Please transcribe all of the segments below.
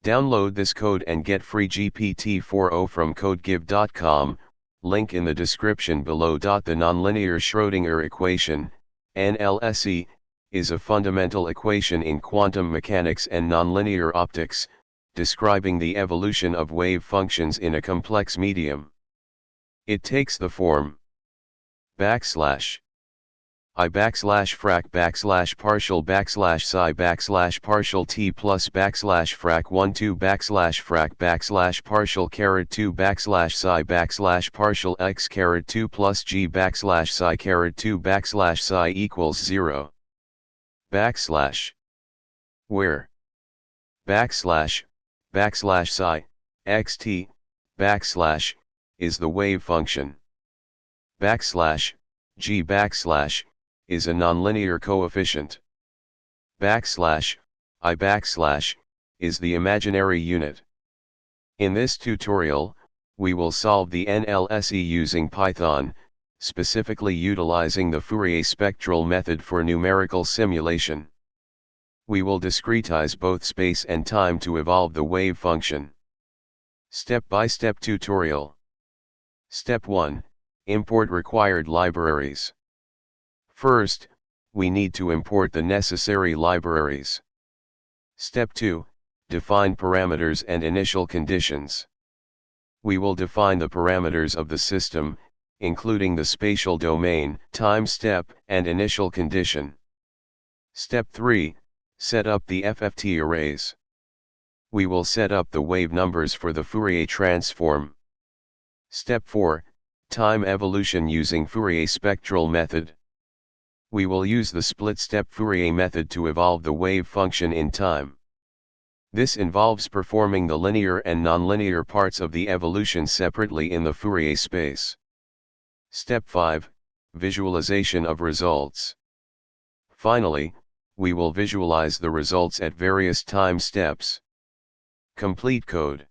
Download this code and get free GPT-4o from codegive.com, link in the description below. The nonlinear Schrödinger equation, nlse, is a fundamental equation in quantum mechanics and nonlinear optics, describing the evolution of wave functions in a complex medium. It takes the form I frac partial psi partial t plus frac 1 2 frac partial 2 psi partial x 2 plus g psi 2 psi equals 0. Where psi xt is the wave function. G is a nonlinear coefficient. I is the imaginary unit. In this tutorial, we will solve the nlse using Python, specifically utilizing the Fourier spectral method for numerical simulation. We will discretize both space and time to evolve the wave function. Step-by-step tutorial. Step 1. Import required libraries. First, we need to import the necessary libraries. Step 2. Define parameters and initial conditions. We will define the parameters of the system, including the spatial domain, time step, and initial condition. Step 3. Set up the FFT arrays. We will set up the wave numbers for the Fourier transform. Step 4. Time evolution using Fourier spectral method. We will use the split-step Fourier method to evolve the wave function in time. This involves performing the linear and nonlinear parts of the evolution separately in the Fourier space. Step 5. Visualization of results. Finally, we will visualize the results at various time steps. Complete code.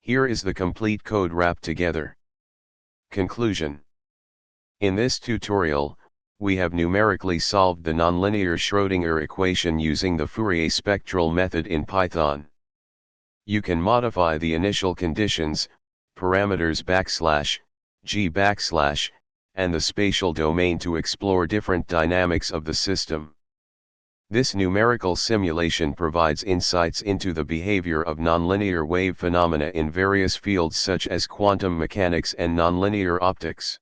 Here is the complete code wrapped together. Conclusion. In this tutorial, we have numerically solved the nonlinear Schrödinger equation using the Fourier spectral method in Python. You can modify the initial conditions, parameters g and the spatial domain to explore different dynamics of the system. This numerical simulation provides insights into the behavior of nonlinear wave phenomena in various fields such as quantum mechanics and nonlinear optics.